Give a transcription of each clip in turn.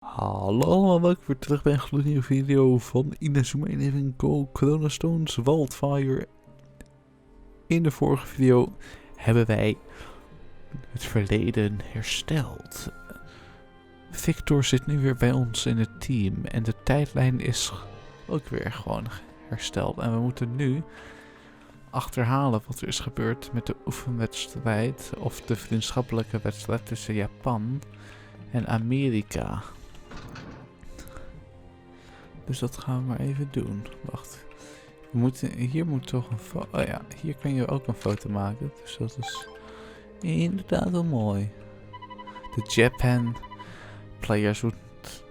Hallo allemaal, welkom weer terug bij een gloednieuwe video van Inazuma Eleven Go, Chrono, Wildfire. In de vorige video hebben wij het verleden hersteld. Victor zit nu weer bij ons in het team en de tijdlijn is ook weer gewoon hersteld. En we moeten nu achterhalen wat er is gebeurd met de oefenwedstrijd of de vriendschappelijke wedstrijd tussen Japan en Amerika. Dus dat gaan we maar even doen. Wacht. Hier moet toch een foto. Oh ja, hier kan je ook een foto maken. Dus dat is inderdaad wel mooi. The Japan players would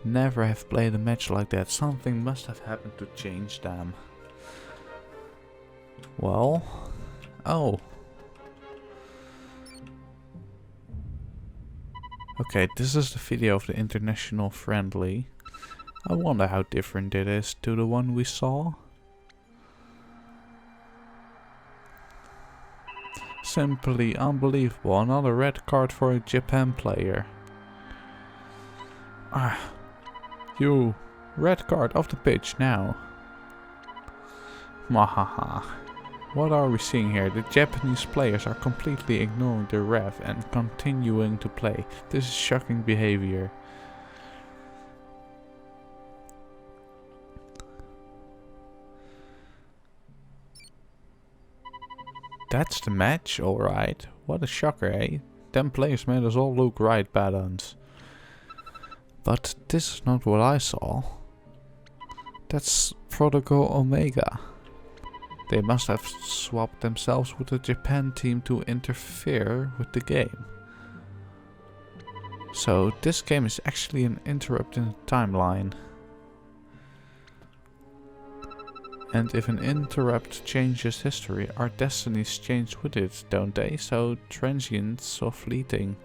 never have played a match like that. Something must have happened to change them. Well. Oh. Okay, this is the video of the international friendly. I wonder how different it is to the one we saw. Simply unbelievable. Another red card for a Japan player. Ah. You. Red card off the pitch now. Mahaha. What are we seeing here? The Japanese players are completely ignoring the ref and continuing to play. This is shocking behavior. That's the match, alright. What a shocker, eh? 10 players made us all look right balanced. But this is not what I saw. That's Protocol Omega. They must have swapped themselves with the Japan team to interfere with the game. So this game is actually an interrupt in the timeline. And if an interrupt changes history, our destinies change with it, don't they? So transient, so fleeting.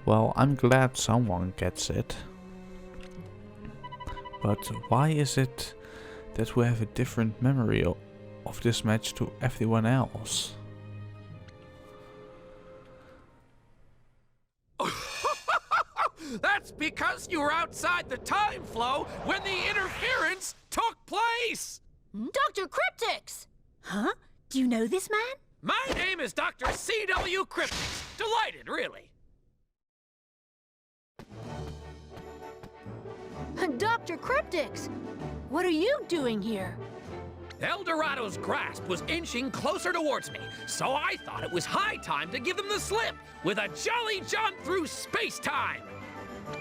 Well, I'm glad someone gets it. But why is it that we have a different memory of this match to everyone else? That's because you were outside the time flow when the interference took place! Dr. Cryptix! Huh? Do you know this man? My name is Dr. C.W. Cryptix. Delighted, really. Dr. Cryptix! What are you doing here? El Dorado's grasp was inching closer towards me, so I thought it was high time to give them the slip with a jolly jaunt through space-time.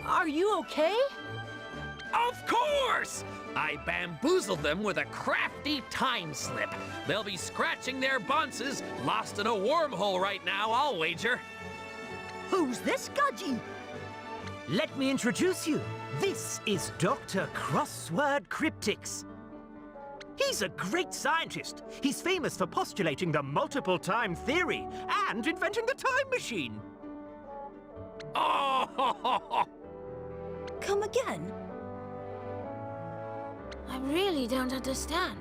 Are you okay? Of course! I bamboozled them with a crafty time slip. They'll be scratching their bonces, lost in a wormhole right now, I'll wager. Who's this Gudgy? Let me introduce you. This is Dr. Crossword Cryptix. He's a great scientist. He's famous for postulating the multiple time theory and inventing the time machine. Oh! Come again? I really don't understand.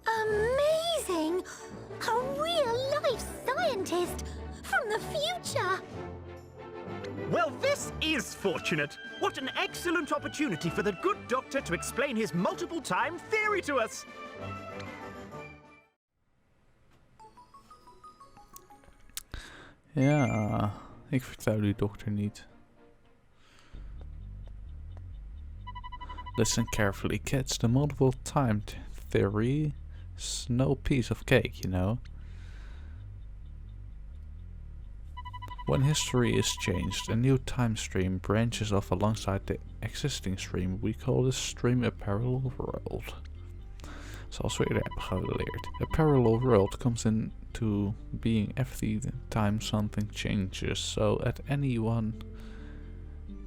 Amazing! A real-life scientist from the future! Well, this is fortunate. What an excellent opportunity for the good doctor to explain his multiple time theory to us. Ja, ik vertrouw die dokter niet. Listen carefully, kids. The multiple time theory is no piece of cake, you know. When history is changed, a new time stream branches off alongside the existing stream. We call this stream a parallel world. Zoals we eerder hebben geleerd. A parallel world comes into being every time something changes. So at any one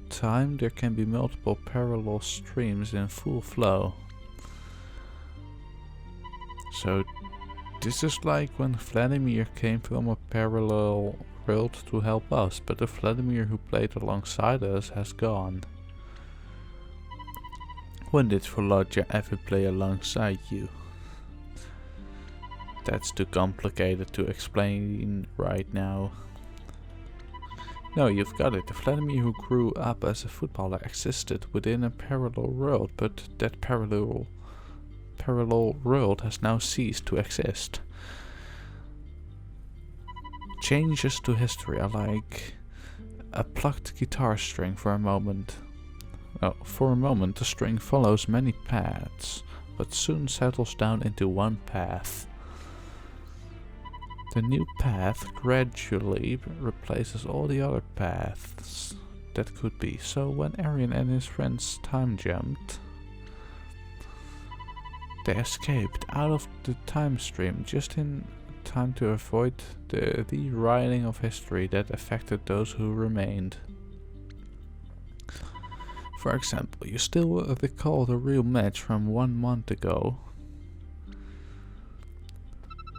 time there can be multiple parallel streams in full flow. So this is like when Vladimir came from a parallel world to help us, but the Vladimir who played alongside us has gone. When did Volodya ever play alongside you? That's too complicated to explain right now. No, you've got it. The Vladimir who grew up as a footballer existed within a parallel world, but that parallel world has now ceased to exist. Changes to history are like a plucked guitar string for a moment. For a moment the string follows many paths, but soon settles down into one path. The new path gradually replaces all the other paths that could be. So when Arian and his friends time jumped, they escaped out of the time stream just in time to avoid the rewriting of history that affected those who remained. For example, you still recall the real match from 1 month ago.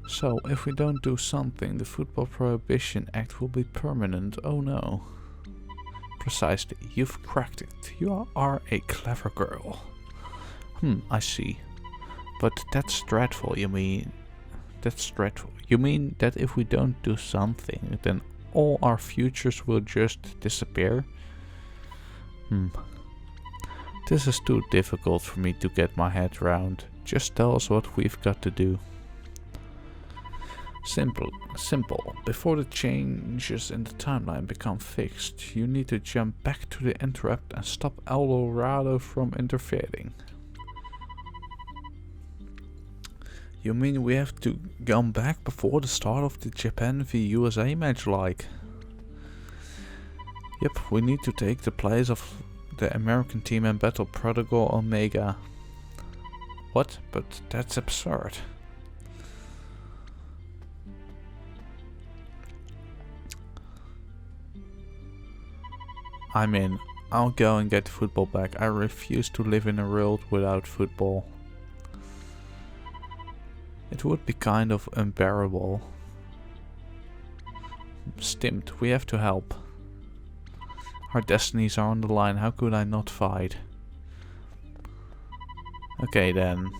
So, if we don't do something, the Football Prohibition Act will be permanent. Oh no. Precisely, you've cracked it. You are a clever girl. I see. But that's dreadful, you mean? That's dreadful. You mean that if we don't do something, then all our futures will just disappear? This is too difficult for me to get my head around. Just tell us what we've got to do. Simple. Before the changes in the timeline become fixed, you need to jump back to the interrupt and stop Eldorado from interfering. You mean we have to come back before the start of the Japan v USA match, like? Yep, we need to take the place of the American team and battle Protocol Omega. What? But that's absurd. I'm in. I'll go and get the football back. I refuse to live in a world without football. It would be kind of unbearable. Stimmt, we have to help. Our destinies are on the line, how could I not fight? Okay then.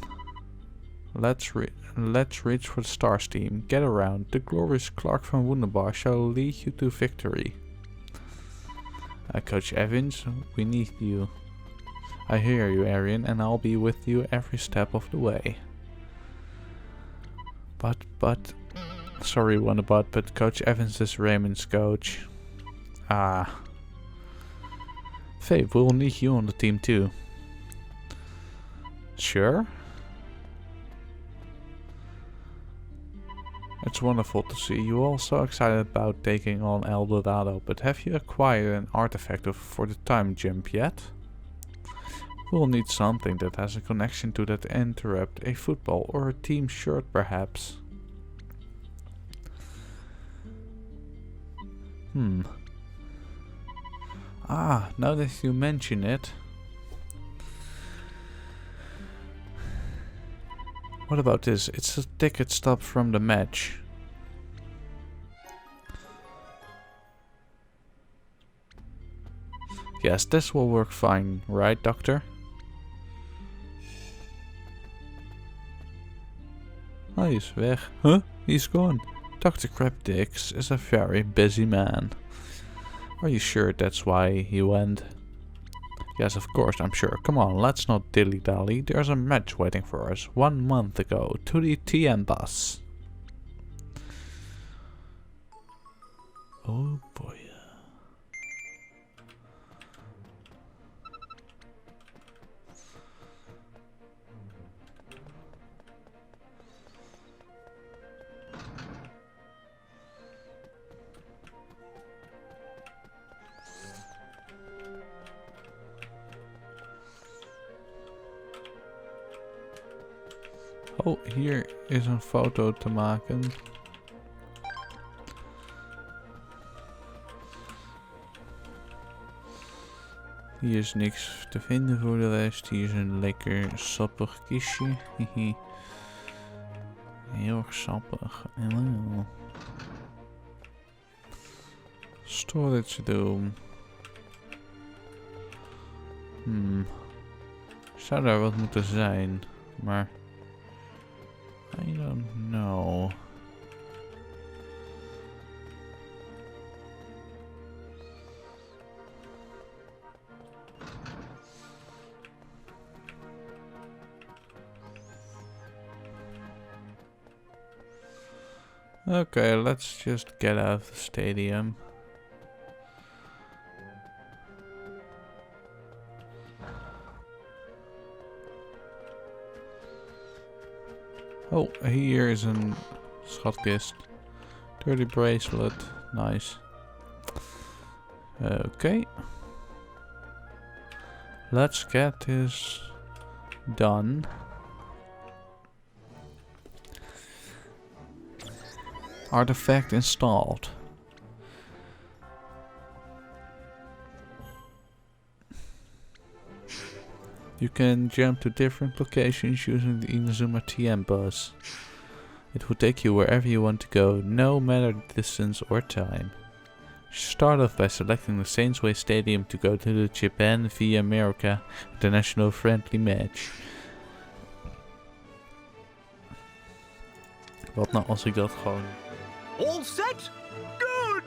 Let's reach for the stars team. Get around. The glorious Clark van Wunderbar shall lead you to victory. Coach Evans, we need you. I hear you, Arian, and I'll be with you every step of the way. But... Sorry, Wonderbot, but Coach Evans is Raymond's coach. Ah. Faye, we'll need you on the team too. Sure? It's wonderful to see you all so excited about taking on Eldorado, but have you acquired an artifact for the time jump yet? We'll need something that has a connection to that interrupt, a football or a team shirt perhaps. Ah, now that you mention it. What about this? It's a ticket stub from the match. Yes, this will work fine, right, Doctor? Oh, he's weg. Huh? He's gone. Dr. Crabdix is a very busy man. Are you sure that's why he went? Yes, of course, I'm sure. Come on, let's not dilly-dally. There's a match waiting for us 1 month ago to the TM bus. Oh boy. Oh, hier is een foto te maken. Hier is niks te vinden voor de rest. Hier is een lekker sappig kistje. Heel erg sappig. Storage room. Zou daar wat moeten zijn, maar... I don't know. Okay, let's just get out of the stadium. Oh, hier is een schatkist. Dirty bracelet, nice. Okay. Let's get this done. Artifact installed. You can jump to different locations using the Inazuma TM bus. It will take you wherever you want to go, no matter distance or time. Start off by selecting the Saints Way Stadium to go to the Japan via America International Friendly Match. Wat nou als ik dat gewoon... All set? Good!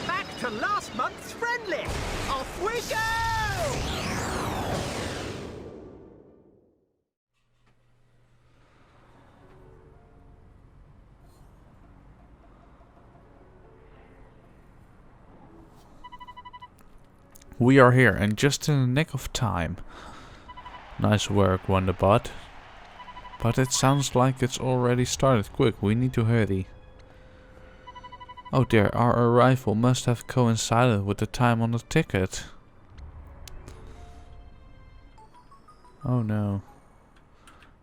Back to last month's friendly! Off we go! We are here, and just in the nick of time. Nice work, Wonderbot. But it sounds like it's already started. Quick, we need to hurry. Oh dear, our arrival must have coincided with the time on the ticket. Oh no.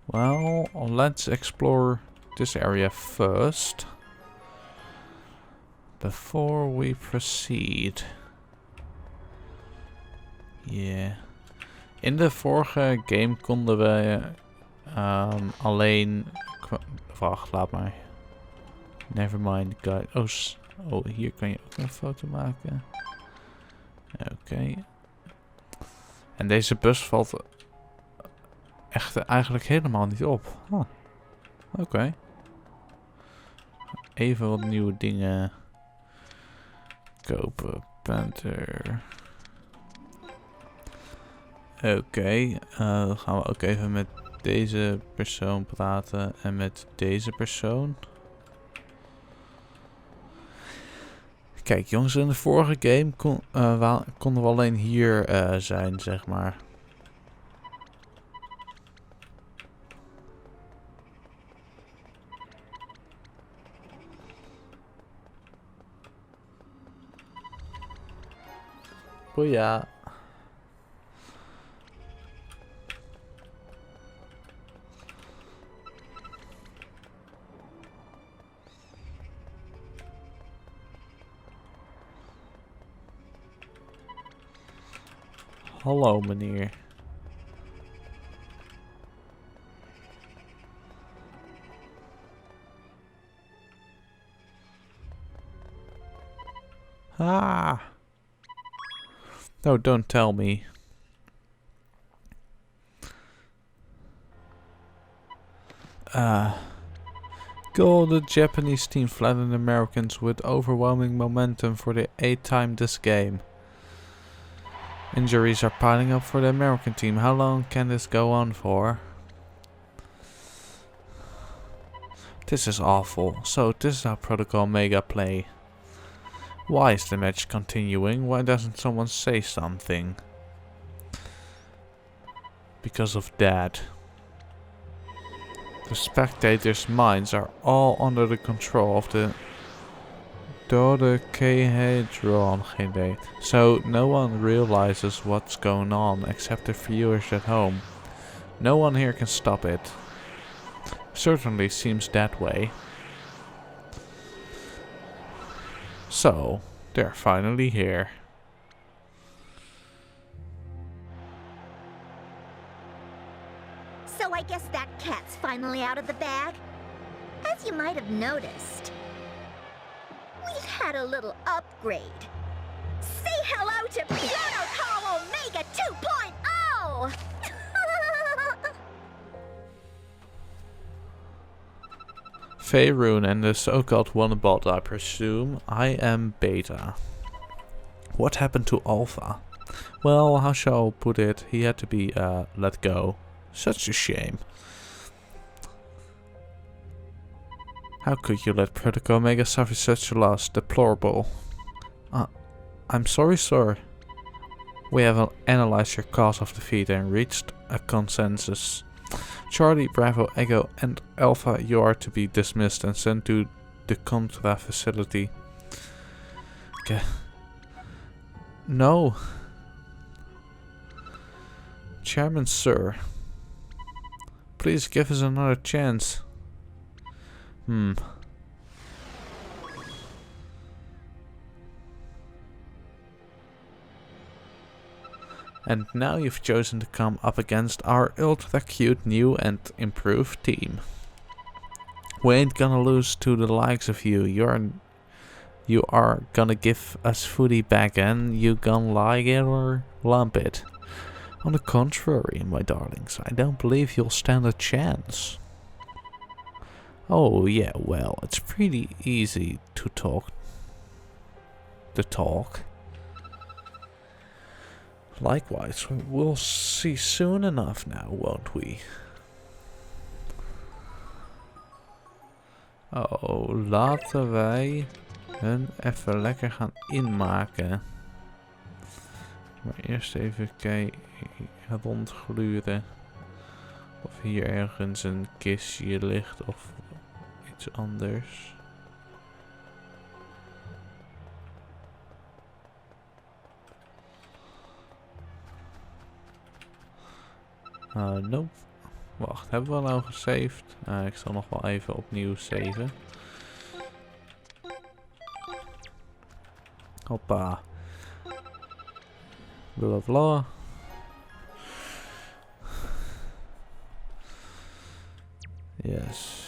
Well, let's explore this area first. Before we proceed. Yeah. In de vorige game konden we alleen... Wacht, laat maar. Nevermind, guys. Oh, hier kan je ook een foto maken. Oké. En deze bus valt echt eigenlijk helemaal niet op. Huh. Oké. Even wat nieuwe dingen kopen. Panther. Oké, dan gaan we ook even met deze persoon praten en met deze persoon. Kijk jongens, in de vorige game konden we alleen hier zijn, zeg maar. Oh ja. Hallo meneer. Ah. No, don't tell me. Goal, the Japanese team flattened the Americans with overwhelming momentum for the 8th time this game. Injuries are piling up for the American team. How long can this go on for? This is awful. So this is how Protocol Mega play. Why is the match continuing? Why doesn't someone say something? Because of that. The spectators' minds are all under the control of the dodecahedron. Geen idee. So no one realizes what's going on except the viewers at home. No one here can stop it. Certainly seems that way. So, they're finally here. So I guess that cat's finally out of the bag. As you might have noticed, we've had a little upgrade. Say hello to Protocol Omega 2.0! Faerun and the so-called Wonderbot, I presume. I am Beta. What happened to Alpha? Well, how shall I put it? He had to be let go. Such a shame. How could you let Protocol Omega suffer such a loss? Deplorable. I'm sorry, sir. We have analyzed your cause of defeat and reached a consensus. Charlie, Bravo, Echo and Alpha, you are to be dismissed and sent to the Contra facility. Okay. No. Chairman, sir. Please give us another chance. And now you've chosen to come up against our ultra cute new and improved team. We ain't gonna lose to the likes of you. You are gonna give us footy back and you gonna like it or lump it. On the contrary, my darlings, I don't believe you'll stand a chance. Oh yeah, well, it's pretty easy to talk. Likewise, we'll see soon enough now, won't we? Oh, laten wij hun even lekker gaan inmaken. Maar eerst even kijken, rondgluren. Of hier ergens een kistje ligt of iets anders. Nope. Wacht, hebben we al nou gesaved? Ik zal nog wel even opnieuw saven. Hoppa. Bla bla. Yes.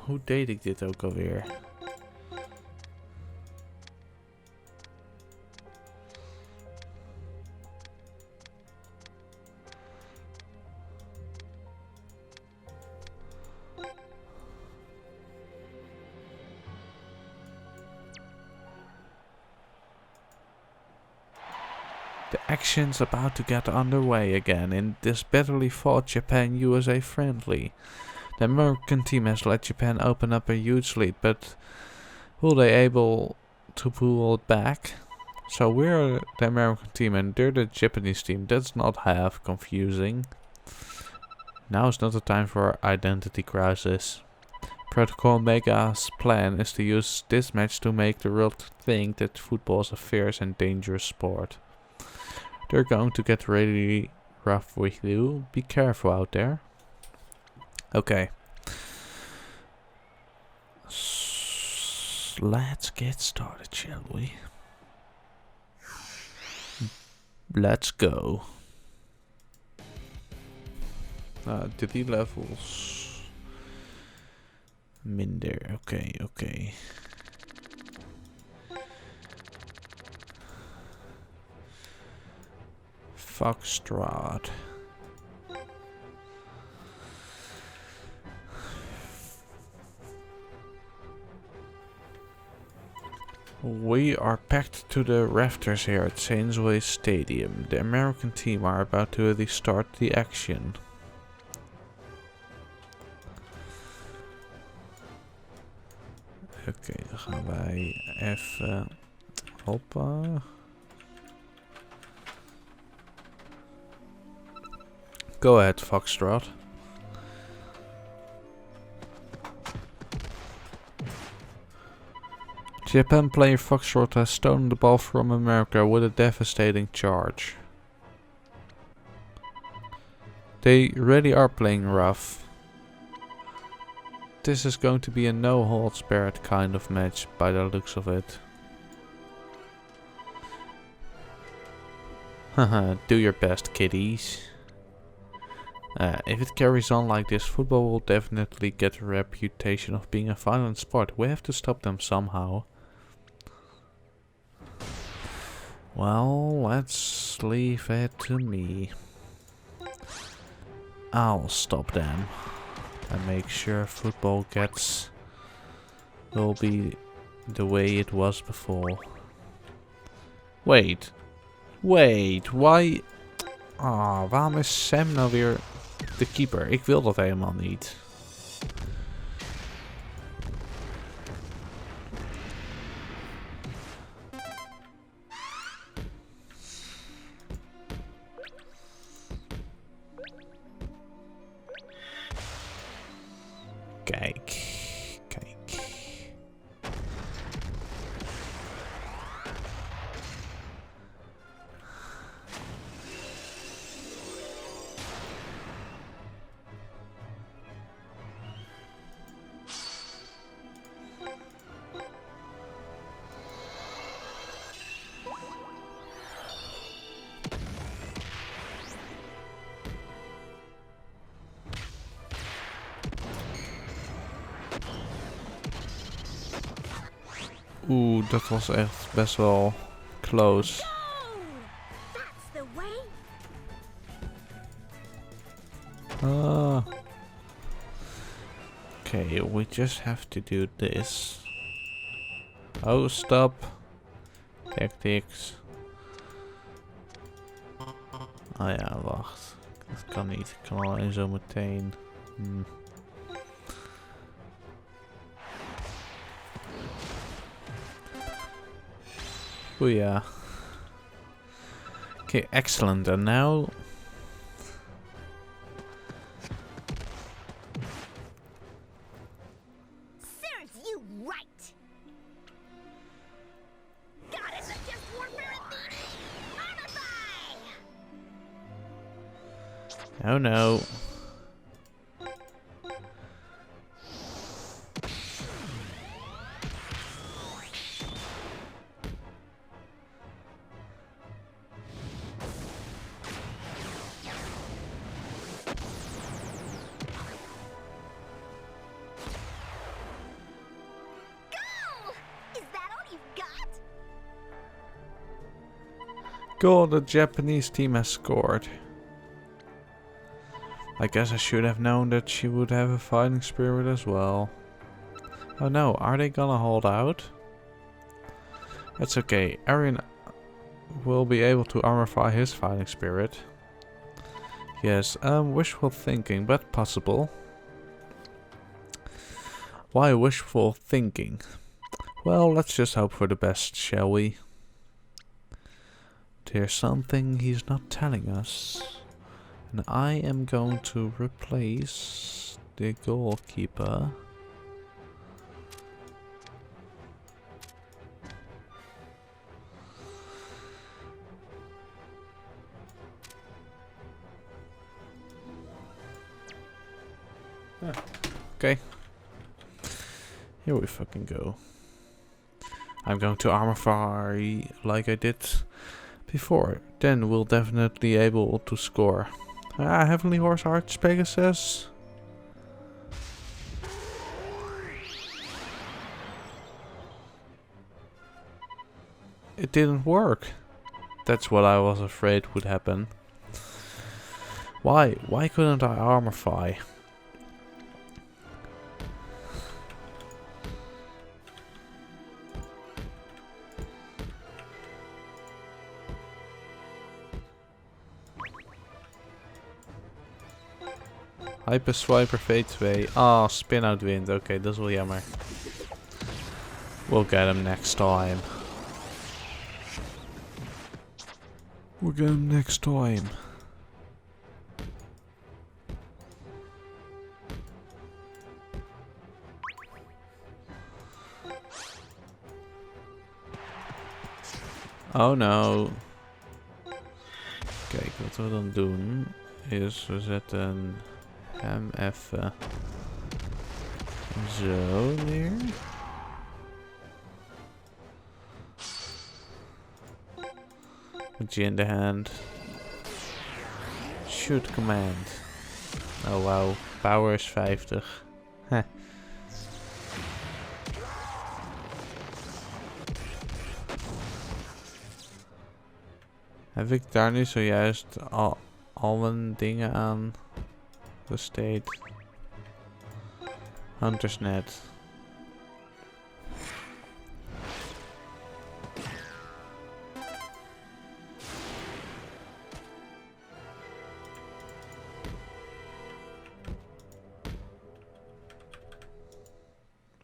Hoe deed ik dit ook alweer? The action's about to get underway again in this bitterly fought Japan-USA friendly. The American team has let Japan open up a huge lead, but will they able to pull it back? So we're the American team and they're the Japanese team. That's not half confusing. Now is not the time for identity crisis. Protocol Omega's plan is to use this match to make the world think that football is a fierce and dangerous sport. They're going to get really rough with you. Be careful out there. Okay. Let's get started, shall we? Let's go. 3 levels. Minder. Okay. Foxtrot. We are packed to the rafters here at Sainsway Stadium. The American team are about to really start the action. Oké, dan gaan wij even... Hoppa. Go ahead, Foxtrot. Japan player Foxtrot has stolen the ball from America with a devastating charge. They really are playing rough. This is going to be a no-holds-barred kind of match by the looks of it. Haha, do your best, kiddies. If it carries on like this, football will definitely get a reputation of being a violent sport. We have to stop them somehow. Well, let's leave it to me. I'll stop them and make sure football gets will be the way it was before. Wait, why? Ah, waarom is Sam nou weer de keeper? Ik wil dat helemaal niet. Kijk. Oeh, dat was echt best wel close. That's the way. Ah. Okay, we just have to do this. Oh, stop. Tactics. Oh ja, wacht. Dat kan niet. Ik kan alleen zo meteen. Booyah. Okay, excellent. And now... Serves you right. God isn't just warfare and thieving. Modify! Oh no. Goal, the Japanese team has scored. I guess I should have known that she would have a fighting spirit as well. Oh no, are they gonna hold out? That's okay, Arian will be able to armorify his fighting spirit. Yes, wishful thinking, but possible. Why wishful thinking? Well, let's just hope for the best, shall we? There's something he's not telling us. And I am going to replace the goalkeeper. Okay. Here we fucking go. I'm going to armorify like I did before. Then we'll definitely able to score. Ah, Heavenly Horse Arch Pegasus. It didn't work. That's what I was afraid would happen. Why? Why couldn't I armorify? Hyper Swiper V2. Ah, spin out wind. Oké, dat is wel jammer. We'll get him next time. We'll get him next time. Oh no. Kijk, wat we dan doen is we zetten hem even zo neer. Met je in de hand. Shoot command. Oh wow, power is 50. Heh. Heb ik daar nu zojuist al mijn dingen aan besteed? Hunters net.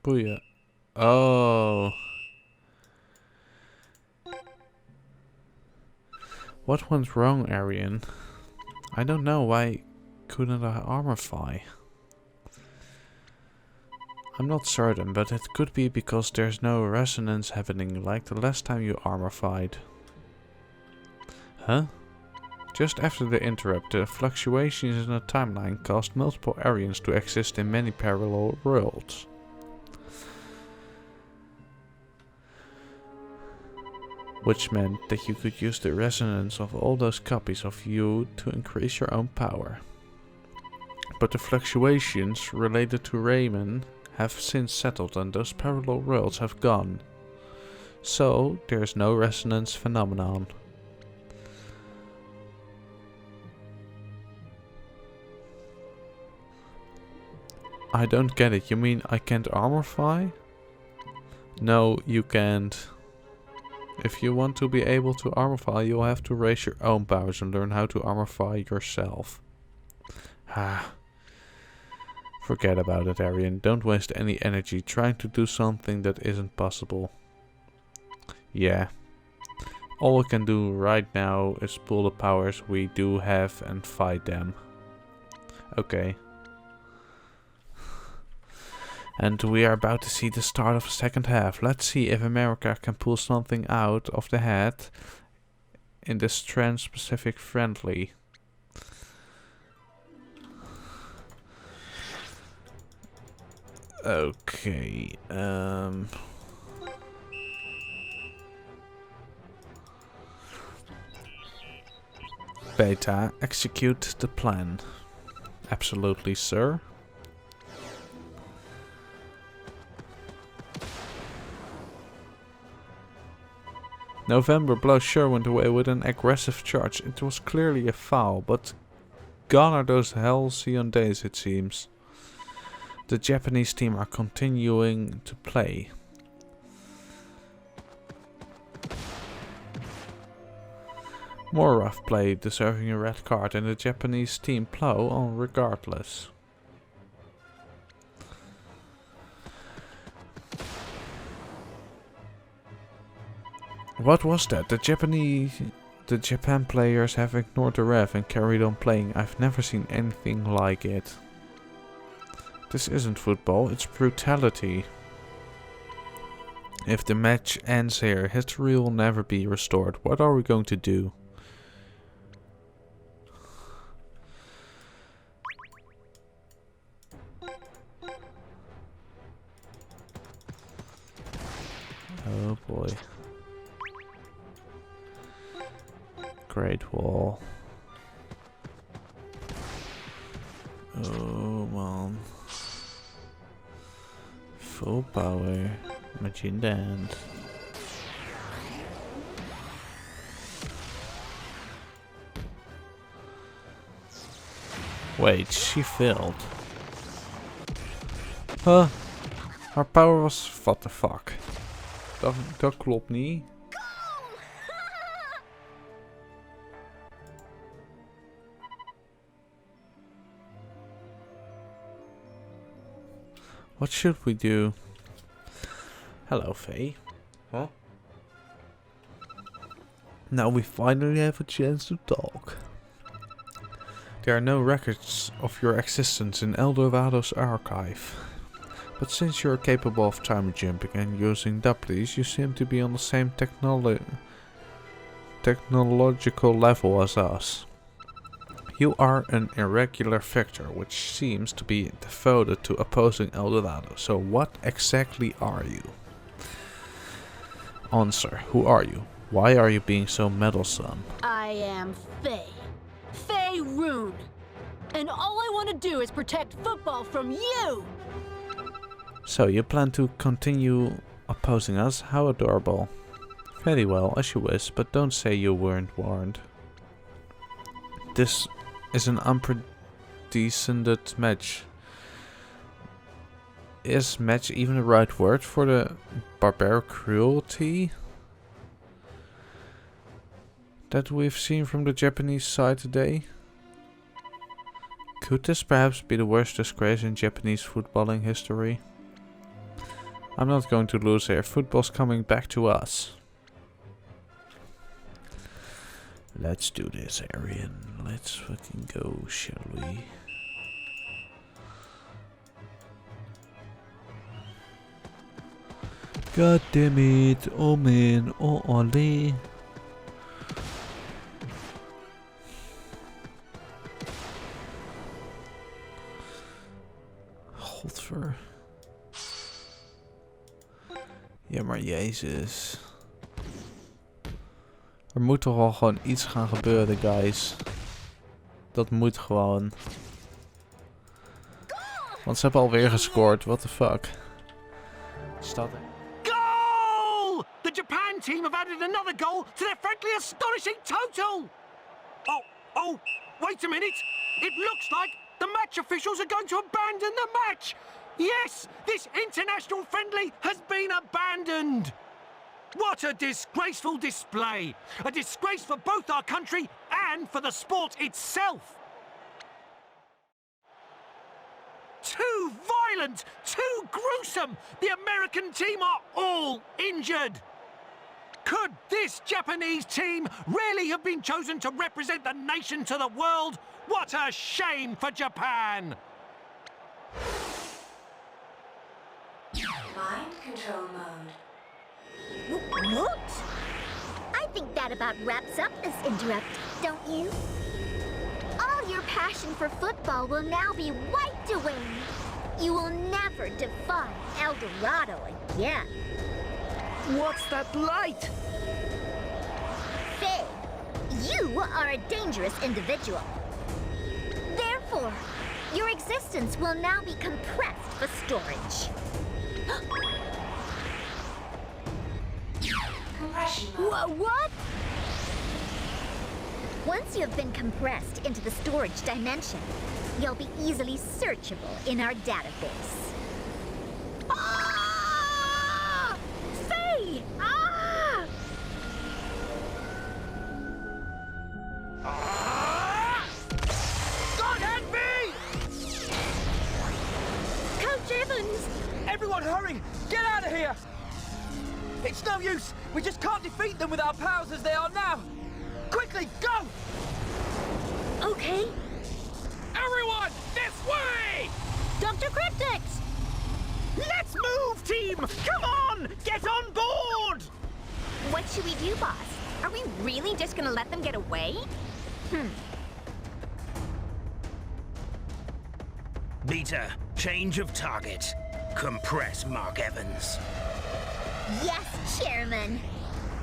Booyah. Oh. What went wrong, Arian? I don't know. Why couldn't I armorify? I'm not certain, but it could be because there's no resonance happening like the last time you armorified. Huh? Just after the interrupt, the fluctuations in the timeline caused multiple Arians to exist in many parallel worlds. Which meant that you could use the resonance of all those copies of you to increase your own power. But the fluctuations related to Raymond have since settled and those parallel worlds have gone. So there is no resonance phenomenon. I don't get it. You mean I can't armorify? No, you can't. If you want to be able to armorify, you'll have to raise your own powers and learn how to armorify yourself. Ah. Forget about it, Arian. Don't waste any energy trying to do something that isn't possible. Yeah. All we can do right now is pull the powers we do have and fight them. Okay. And we are about to see the start of the second half. Let's see if America can pull something out of the hat in this Trans-Pacific friendly. Okay, Beta, execute the plan. Absolutely, sir. November blows Sherwin away with an aggressive charge. It was clearly a foul, but gone are those halcyon days, it seems. The Japanese team are continuing to play. More rough play, deserving a red card, and the Japanese team plow on regardless. What was that? The Japan players have ignored the ref and carried on playing. I've never seen anything like it. This isn't football, it's brutality. If the match ends here, history will never be restored. What are we going to do? Oh boy. Great Wall. Oh man. Full power. Machine dance. Wait, she failed. Huh? Haar power was... What the fuck? Dat klopt niet. What should we do? Hello, Faye. Huh? Now we finally have a chance to talk. There are no records of your existence in Eldorado's archive. But since you're capable of time jumping and using doublies, you seem to be on the same technological level as us. You are an irregular victor, which seems to be devoted to opposing Eldorado. So what exactly are you? Answer, who are you? Why are you being so meddlesome? I am Faye. Faye Rune. And all I want to do is protect football from you! So you plan to continue opposing us? How adorable. Very well, as you wish, but don't say you weren't warned. This is an unprecedented match. Is match even the right word for the barbaric cruelty that we've seen from the Japanese side today? Could this perhaps be the worst disgrace in Japanese footballing history? I'm not going to lose here. Football's coming back to us. Let's do this, Arian. Let's fucking go, shall we? God damn it. Oh man. Oh olé. Godver. Ja, maar Jezus. Er moet toch wel gewoon iets gaan gebeuren, guys. Dat moet gewoon. Want ze hebben alweer gescoord. What the fuck. Staat er. Goal! The Japan team have added another goal to their frankly astonishing total! Oh, wait a minute! It looks like the match officials are going to abandon the match! Yes, this international friendly has been abandoned! What a disgraceful display! A disgrace for both our country and for the sport itself! Too violent! Too gruesome! The American team are all injured! Could this Japanese team really have been chosen to represent the nation to the world? What a shame for Japan! Mind control mode. What? I think that about wraps up this interrupt, don't you? All your passion for football will now be wiped away. You will never define El Dorado again. What's that light? Faye, you are a dangerous individual. Therefore, your existence will now be compressed for storage. Compression mode. What? Once you have been compressed into the storage dimension, you'll be easily searchable in our database. Ah! Faye! Ah! God help me! Coach Evans! Everyone hurry! Get out of here! It's no use! We just can't defeat them with our powers as they are now! Quickly, go! Okay. Everyone, this way! Dr. Cryptix! Let's move, team! Come on! Get on board! What should we do, boss? Are we really just gonna let them get away? Beta, change of target. Compress Mark Evans. Yes, Chairman.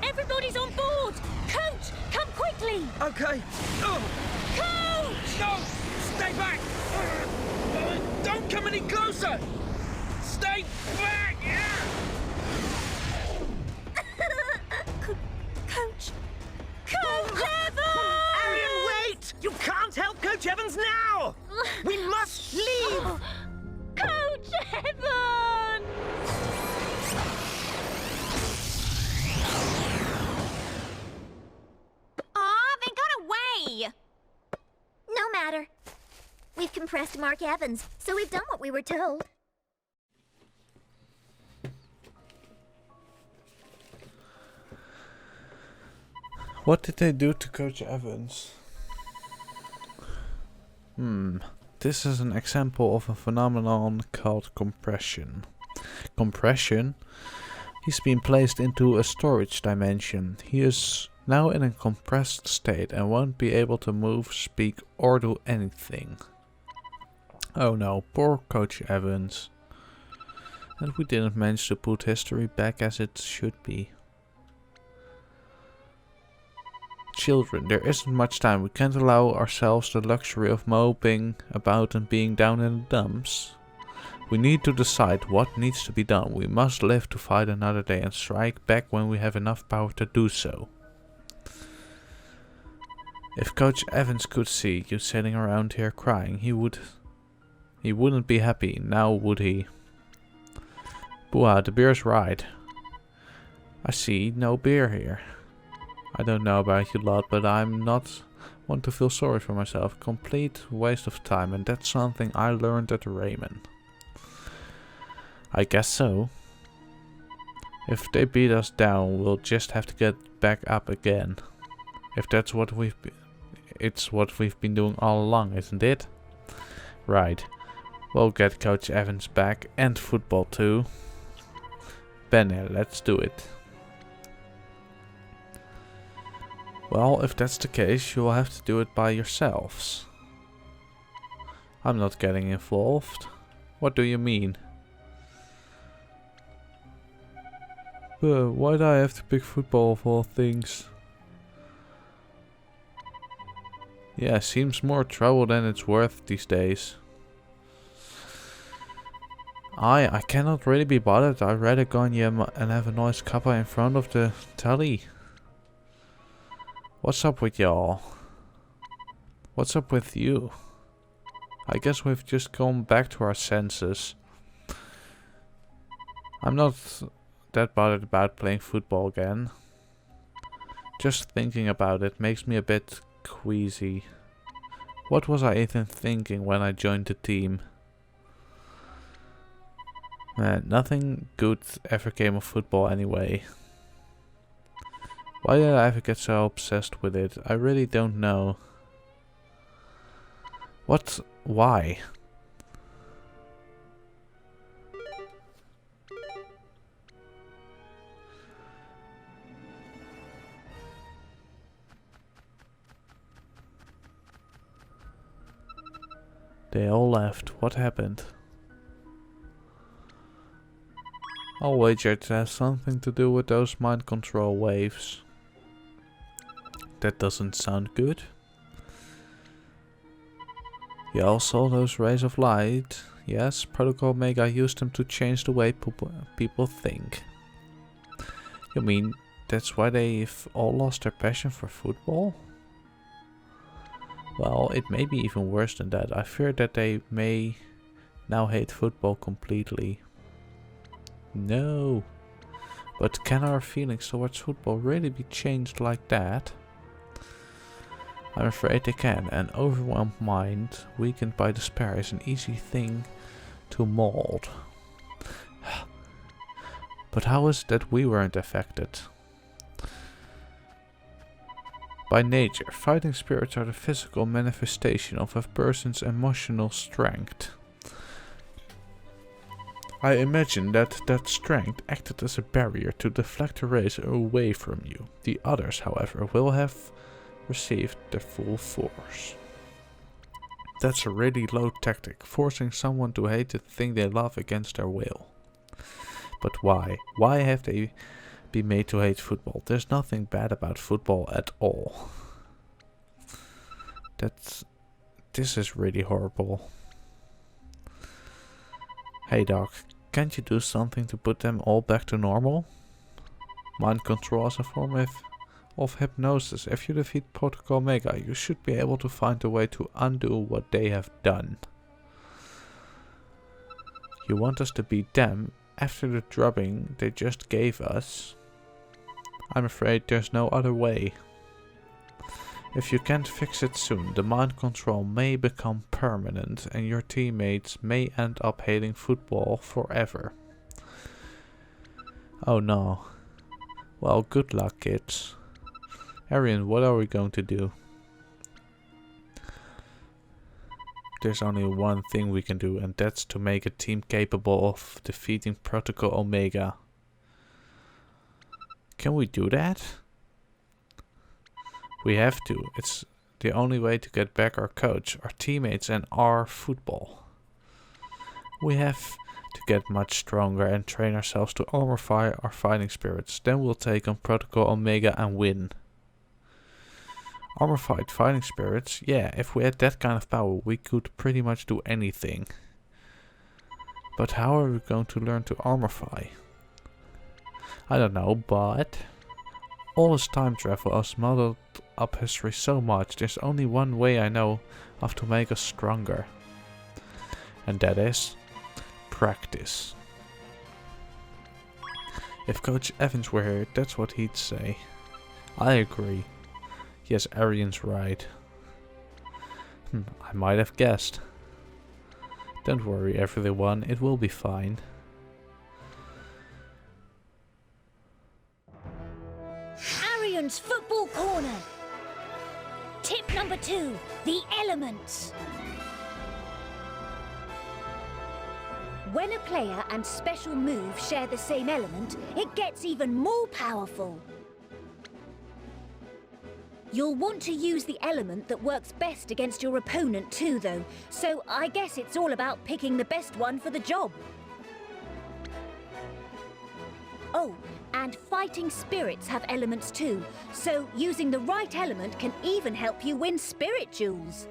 Everybody's on board! Coach, come quickly! Okay. Oh, Coach! no! Stay back! Don't come any closer! Stay back! Coach! Coach Evans! Arian, wait! You can't help Coach Evans now! We must leave! Coach Evans! Aw, they got away! No matter. We've compressed Mark Evans, so we've done what we were told. What did they do to Coach Evans? This is an example of a phenomenon called compression. Compression? He's been placed into a storage dimension. He is now in a compressed state and won't be able to move, speak or do anything. Oh no, poor Coach Evans. And we didn't manage to put history back as it should be. Children, there isn't much time. We can't allow ourselves the luxury of moping about and being down in the dumps. We need to decide what needs to be done. We must live to fight another day and strike back when we have enough power to do so. If Coach Evans could see you sitting around here crying, he wouldn't be happy, now would he? Booah, the beer's right. I see no beer here. I don't know about you lot, but I'm not one to feel sorry for myself. Complete waste of time, and that's something I learned at Raymond. I guess so. If they beat us down, we'll just have to get back up again. If that's what it's what we've been doing all along, isn't it? Right. We'll get Coach Evans back and football too. Abonneren, let's do it. Well, if that's the case, you'll have to do it by yourselves. I'm not getting involved. What do you mean? Why do I have to pick football of all things? Yeah, seems more trouble than it's worth these days. I cannot really be bothered. I'd rather go and have a nice cuppa in front of the telly. What's up with y'all? What's up with you? I guess we've just gone back to our senses. I'm not that bothered about playing football again. Just thinking about it makes me a bit queasy. What was I even thinking when I joined the team? Man, nothing good ever came of football anyway. Why did I ever get so obsessed with it? I really don't know. What? Why? They all left. What happened? I'll wager it has something to do with those mind control waves. That doesn't sound good. You all saw those rays of light. Yes, Protocol Omega used them to change the way people think. You mean that's why they've all lost their passion for football? Well, it may be even worse than that. I fear that they may now hate football completely. No. But can our feelings towards football really be changed like that? I'm afraid they can. An overwhelmed mind, weakened by despair, is an easy thing to mold. But how is it that we weren't affected? By nature, fighting spirits are the physical manifestation of a person's emotional strength. I imagine that strength acted as a barrier to deflect the rays away from you. The others, however, will have received their full force. That's a really low tactic, forcing someone to hate the thing they love against their will. But why? Why have they been made to hate football? There's nothing bad about football at all. This is really horrible. Hey Doc, can't you do something to put them all back to normal? Mind control is a form of hypnosis. If you defeat Protocol Omega, you should be able to find a way to undo what they have done. You want us to beat them after the drubbing they just gave us? I'm afraid there's no other way. If you can't fix it soon, the mind control may become permanent and your teammates may end up hating football forever. Oh no. Well, good luck, kids. Arian, what are we going to do? There's only one thing we can do, and that's to make a team capable of defeating Protocol Omega. Can we do that? We have to. It's the only way to get back our coach, our teammates, and our football. We have to get much stronger and train ourselves to armorify our fighting spirits. Then we'll take on Protocol Omega and win. Armorified fighting spirits? Yeah, if we had that kind of power, we could pretty much do anything. But how are we going to learn to armorify? I don't know, but all this time travel has muddled up history so much. There's only one way I know of to make us stronger. And that is practice. If Coach Evans were here, that's what he'd say. I agree. Yes, Arian's right. I might have guessed. Don't worry everyone, it will be fine. Orion's Football Corner. Tip number 2, the elements. When a player and special move share the same element, it gets even more powerful. You'll want to use the element that works best against your opponent too, though, so I guess it's all about picking the best one for the job. Oh, and fighting spirits have elements too, so using the right element can even help you win spirit jewels.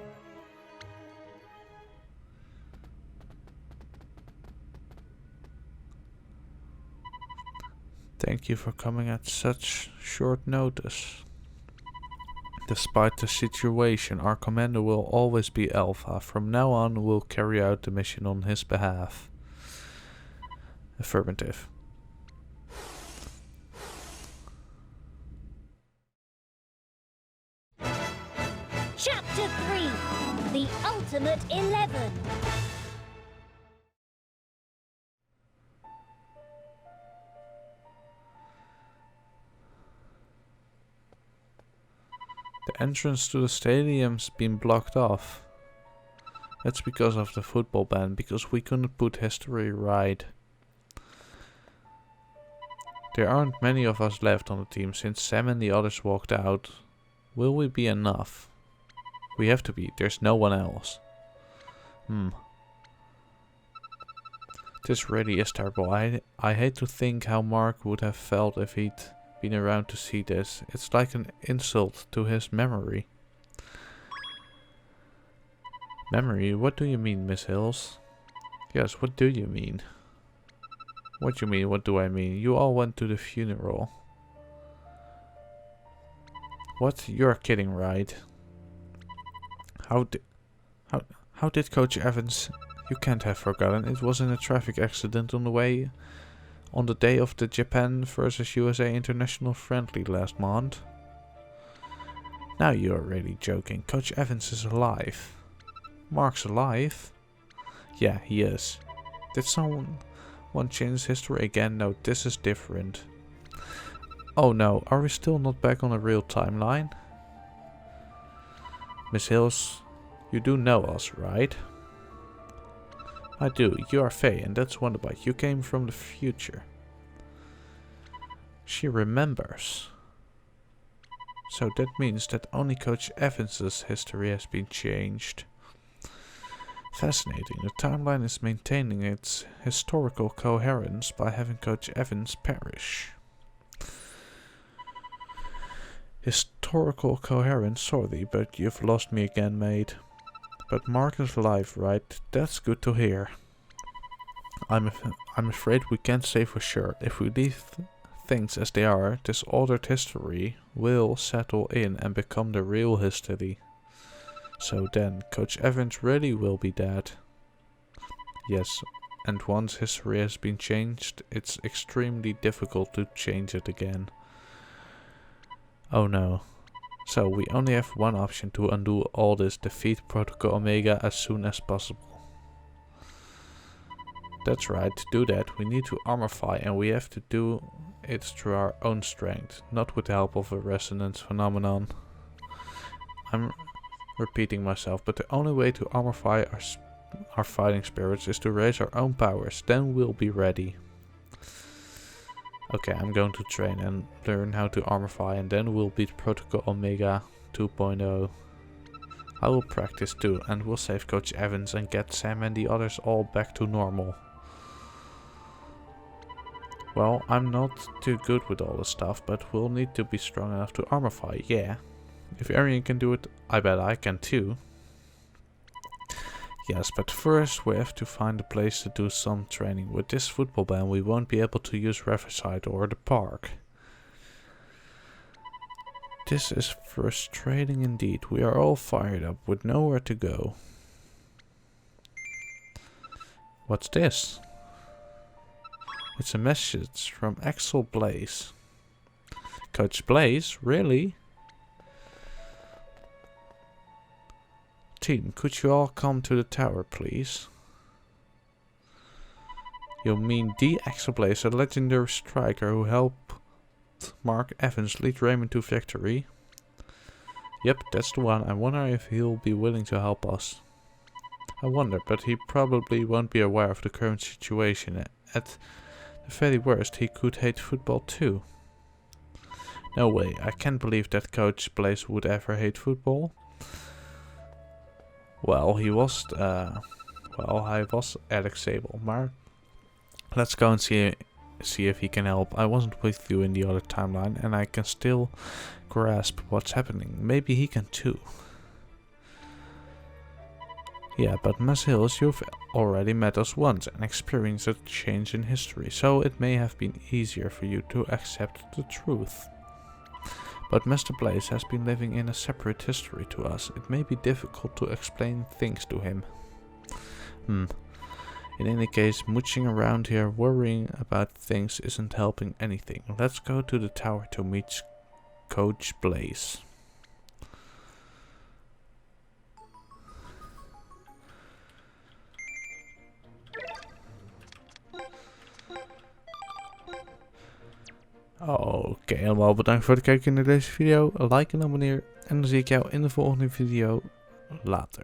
Thank you for coming at such short notice. Despite the situation, our commander will always be Alpha. From now on, we'll carry out the mission on his behalf. Affirmative. Chapter 3, the Ultimate 11. The entrance to the stadium's been blocked off. That's because of the football ban, because we couldn't put history right. There aren't many of us left on the team since Sam and the others walked out. Will we be enough? We have to be, there's no one else. This really is terrible. I hate to think how Mark would have felt if he'd been around to see this. It's like an insult to his memory. Memory? What do you mean, Miss Hills? Yes, what do you mean? What you mean, what do I mean? You all went to the funeral. What? You're kidding, right? How did Coach Evans... You can't have forgotten. It was in a traffic accident on the day of the Japan versus USA International Friendly last month. Now you're really joking. Coach Evans is alive. Mark's alive? Yeah, he is. Did someone change history again? No, this is different. Oh no, are we still not back on a real timeline? Miss Hills, you do know us, right? I do. You are Faye, and that's Wonderbite. You came from the future. She remembers. So that means that only Coach Evans's history has been changed. Fascinating. The timeline is maintaining its historical coherence by having Coach Evans perish. Historical coherence, sorry, but you've lost me again, mate. But Mark is alive, right? That's good to hear. I'm afraid we can't say for sure. If we leave things as they are, this altered history will settle in and become the real history. So then, Coach Evans really will be dead. Yes, and once history has been changed, it's extremely difficult to change it again. Oh no. So we only have one option to undo all this: defeat Protocol Omega as soon as possible. That's right, to do that we need to armorify, and we have to do it through our own strength, not with the help of a resonance phenomenon. I'm repeating myself, but the only way to armorify our fighting spirits is to raise our own powers, then we'll be ready. Okay, I'm going to train and learn how to armorify, and then we'll beat Protocol Omega 2.0. I will practice too, and we'll save Coach Evans and get Sam and the others all back to normal. Well, I'm not too good with all this stuff, but we'll need to be strong enough to armorify, yeah. If Arian can do it, I bet I can too. Yes, but first we have to find a place to do some training. With this football ban we won't be able to use Riverside or the park. This is frustrating indeed. We are all fired up with nowhere to go. What's this? It's a message from Axel Blaze. Coach Blaze? Really? Team, could you all come to the tower, please? You mean the Axel Blaze, a legendary striker who helped helped Mark Evans lead Raymond to victory. Yep, that's the one. I wonder if he'll be willing to help us. I wonder, but he probably won't be aware of the current situation. At the very worst, he could hate football too. No way, I can't believe that Coach Blaze would ever hate football. Well, I was Alex Sable, maar let's go and see if he can help. I wasn't with you in the other timeline and I can still grasp what's happening. Maybe he can too. Yeah, but Miss Hills, you've already met us once and experienced a change in history, so it may have been easier for you to accept the truth. But Mr. Blaze has been living in a separate history to us. It may be difficult to explain things to him. In any case, mooching around here worrying about things isn't helping anything. Let's go to the tower to meet Coach Blaze. Oké, allemaal bedankt voor het kijken naar deze video. Like en abonneer. En dan zie ik jou in de volgende video later.